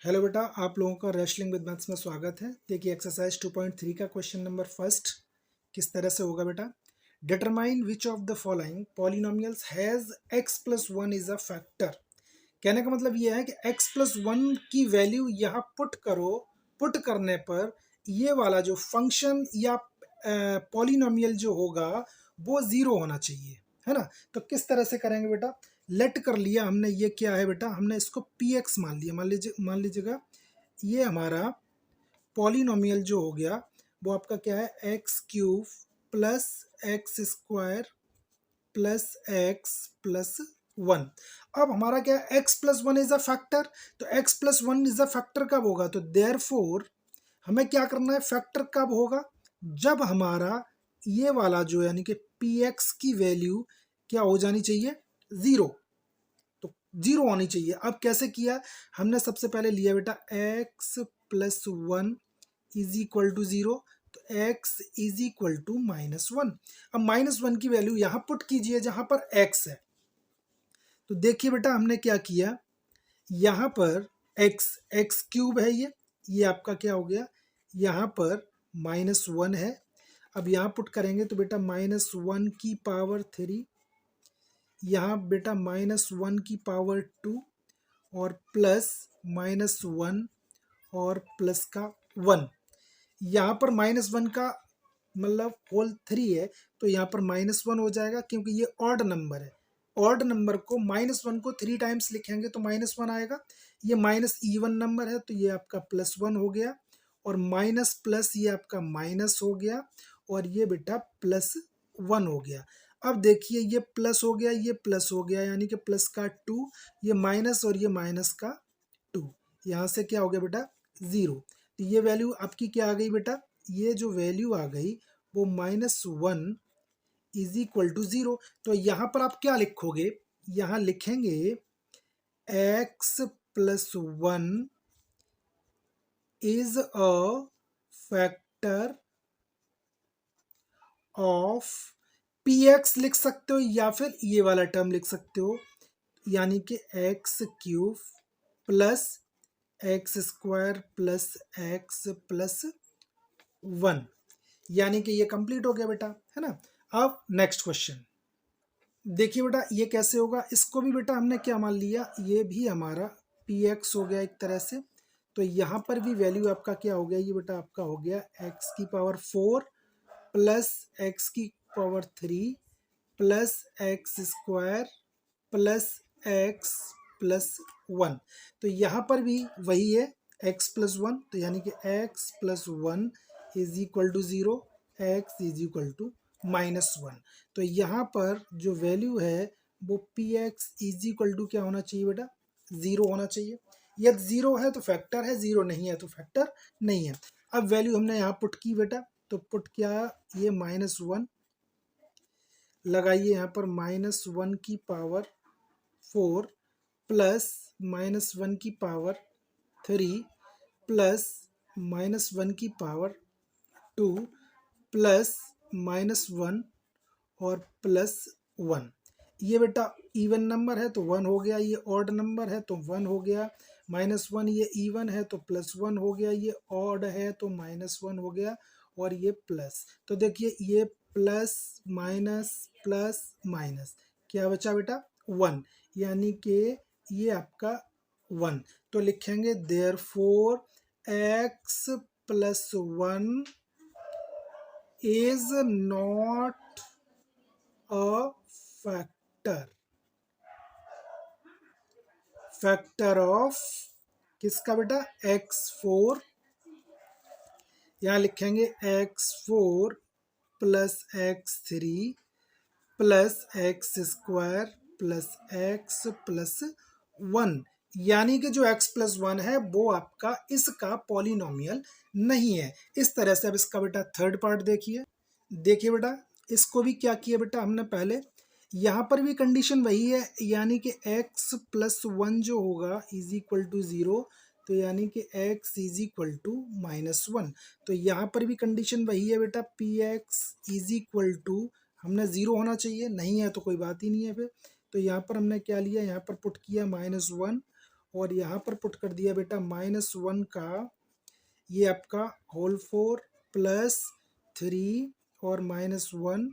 Hello बेटा, आप लोगों का रेसलिंग विद मैथ्स में स्वागत है। देखिए एक्सरसाइज 2.3 का क्वेश्चन नंबर फर्स्ट किस तरह से होगा बेटा। Determine which of the following polynomials has x plus one is a factor. कहने का मतलब ये है कि x प्लस वन की वैल्यू यहाँ पुट करो। पुट करने पर ये वाला जो फंक्शन या पॉलिनोमियल जो होगा वो ज़ीरो होना चाहिए, है ना। तो किस तरह से करेंगे बेटा। लेट कर लिया हमने, ये क्या है बेटा, हमने इसको px मान लिया। मान लीजिएगा ये हमारा पॉलिनोमियल जो हो गया वो आपका क्या है, x cube plus x square plus x plus one. अब हमारा क्या है, x plus one is a factor. तो x plus one is a factor कब होगा, तो देयरफॉर हमें क्या करना है, फैक्टर कब होगा, जब हमारा ये वाला जो यानी कि पी एक्स की वैल्यू क्या हो जानी चाहिए, ज़ीरो। तो जीरो होनी चाहिए। अब कैसे किया, हमने सबसे पहले लिया बेटा x plus one is equal to zero. तो x is equal to minus one. अब माइनस वन की वैल्यू यहाँ पुट कीजिए जहाँ पर x है। तो देखिए बेटा हमने क्या किया, यहाँ पर x क्यूब है, ये आपका क्या हो गया, यहाँ पर माइनस वन है। अब यहाँ पुट करेंगे तो बेटा माइनस वन की पावर थ्री, यहाँ बेटा माइनस वन की पावर टू, और प्लस माइनस वन और प्लस का वन। यहाँ पर माइनस वन का मतलब होल थ्री है, तो यहाँ पर माइनस वन हो जाएगा क्योंकि ये ऑड नंबर है। ऑड नंबर को माइनस वन को थ्री टाइम्स लिखेंगे तो माइनस वन आएगा। ये माइनस इवन नंबर है तो ये आपका प्लस वन हो गया, और माइनस प्लस ये आपका माइनस हो गया, और ये बेटा प्लस वन हो गया। अब देखिए ये प्लस हो गया, ये प्लस हो गया, यानी कि प्लस का टू, ये माइनस और ये माइनस का टू, यहाँ से क्या हो गया बेटा, ज़ीरो। तो ये वैल्यू आपकी क्या आ गई बेटा, ये जो वैल्यू आ गई वो minus one is equal to zero. तो यहाँ पर आप क्या लिखोगे, यहाँ लिखेंगे x plus one is a factor of p x लिख सकते हो, या फिर ये वाला टर्म लिख सकते हो, यानी कि x cube plus x square plus x plus one. यानी कि ये कंप्लीट हो गया बेटा, है ना। अब नेक्स्ट क्वेश्चन देखिए बेटा, ये कैसे होगा। इसको भी बेटा हमने क्या मान लिया, ये भी हमारा पी एक्स हो गया एक तरह से। तो यहाँ पर भी वैल्यू आपका क्या हो गया, ये बेटा आपका हो गया एक्स की पावर फोर प्लस एक्स की power three plus x square plus x plus one. तो यहाँ पर भी वही है एक्स प्लस वन, तो यानी कि x plus one is equal to zero, x is equal to minus one. तो यहाँ पर जो वैल्यू है वो p x is equal to क्या होना चाहिए बेटा, ज़ीरो होना चाहिए। यदि ज़ीरो है तो फैक्टर है, ज़ीरो नहीं है तो फैक्टर नहीं है। अब वैल्यू हमने यहाँ पुट की बेटा, तो पुट क्या, ये माइनस वन लगाइए यहाँ पर, माइनस वन की power four plus minus one की power three plus minus one की power two plus minus one और प्लस वन। ये बेटा इवन नंबर है तो वन हो गया, ये ऑड नंबर है तो वन हो गया। माइनस वन ये इवन है तो प्लस वन हो गया, ये ऑड है तो माइनस वन हो गया, और ये प्लस। तो देखिए ये प्लस माइनस क्या बचा बेटा, वन, यानी कि ये आपका वन। तो लिखेंगे therefore x plus one is not a factor. Factor of किसका बेटा, एक्स फोर। यहाँ लिखेंगे x four plus x three plus x square plus x plus one. यानी कि जो x प्लस वन है वो आपका इसका पॉलिनोमियल नहीं है। इस तरह से अब इसका बेटा थर्ड पार्ट देखिए। देखिए बेटा इसको भी क्या किया बेटा हमने पहले, यहाँ पर भी कंडीशन वही है, यानी कि x प्लस वन जो होगा इज इक्वल टू ज़ीरो, तो यानी कि x is equal to minus one. तो यहाँ पर भी कंडीशन वही है बेटा, p x is equal to, हमने ज़ीरो होना चाहिए, नहीं है तो कोई बात ही नहीं है फिर। तो यहाँ पर हमने क्या लिया, यहाँ पर पुट किया माइनस वन, और यहाँ पर पुट कर दिया बेटा -1 का ये आपका होल 4 प्लस 3 और -1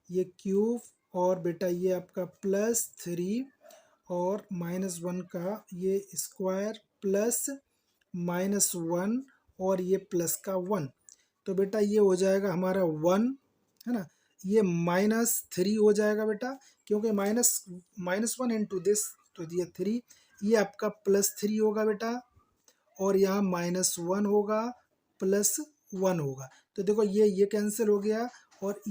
ये क्यूब और बेटा ये आपका +3 और -1 का ये स्क्वायर प्लस -1 और ये प्लस का 1। तो बेटा ये हो जाएगा हमारा 1 है ना, ये -3 हो जाएगा बेटा, क्योंकि -1 इंटू दिस तो ये 3, ये आपका +3 होगा बेटा, और यहाँ -1 होगा +1 होगा। तो देखो ये कैंसिल हो गया और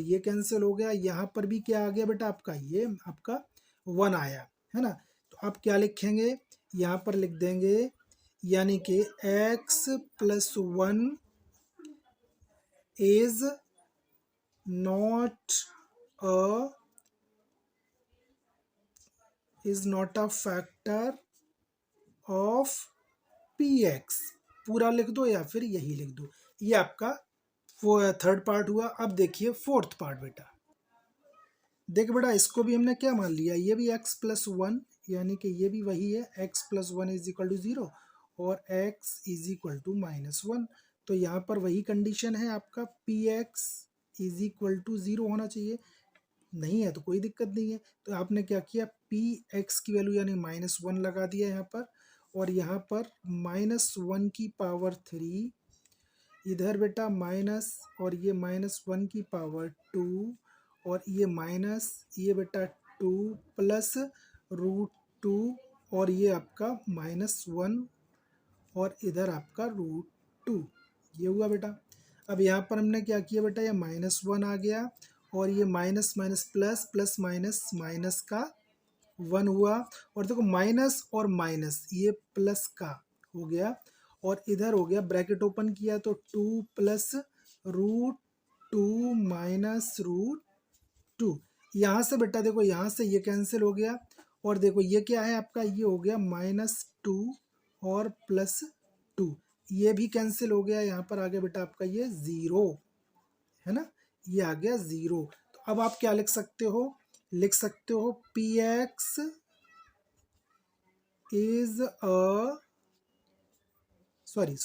ये कैंसिल हो गया। यहाँ पर भी क्या आ गया बेटा आपका, ये आपका 1 आया है ना। तो आप क्या लिखेंगे, यहाँ पर लिख देंगे यानी कि x+1 is not a factor of px। पूरा लिख दो या फिर यही लिख दो। ये आपका थर्ड पार्ट हुआ। अब देखिए फोर्थ पार्ट बेटा। देख बेटा इसको भी हमने क्या मान लिया, ये भी x+1 यानी कि ये भी वही है, x+1 इज इक्वल टू 0 और x इज इक्वल टू -1। तो यहाँ पर वही कंडीशन है आपका, px इज इक्वल टू 0 होना चाहिए। नहीं है तो कोई दिक्कत नहीं है। तो आपने क्या किया, px की वैल्यू यानी -1 लगा दिया यहाँ पर, और यहाँ पर -1 की पावर 3, इधर बेटा माइनस और ये -1 की पावर 2 और ये माइनस ये बेटा 2 प्लस √2 और ये आपका -1 और इधर आपका √2, ये हुआ बेटा। अब यहाँ पर हमने क्या किया बेटा, ये -1 आ गया और ये minus minus plus plus minus minus का 1 हुआ, और देखो माइनस और माइनस ये प्लस का हो गया, और इधर हो गया ब्रैकेट ओपन किया तो 2 प्लस √2 माइनस √2। यहाँ से बेटा देखो यहाँ से ये कैंसिल हो गया, और देखो ये क्या है आपका, ये हो गया -2 और +2, ये भी कैंसिल हो गया। यहाँ पर आ गया बेटा आपका ये 0 है ना, ये आ गया 0। तो अब आप क्या लिख सकते हो, लिख सकते हो px इज सॉरी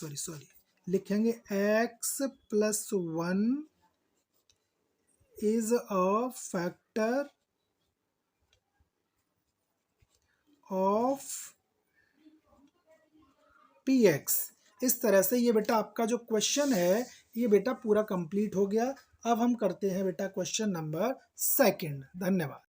लिखेंगे x+1 is a factor of px। इस तरह से ये बेटा आपका जो क्वेश्चन है ये बेटा पूरा कंप्लीट हो गया। अब हम करते हैं बेटा क्वेश्चन नंबर 2। धन्यवाद।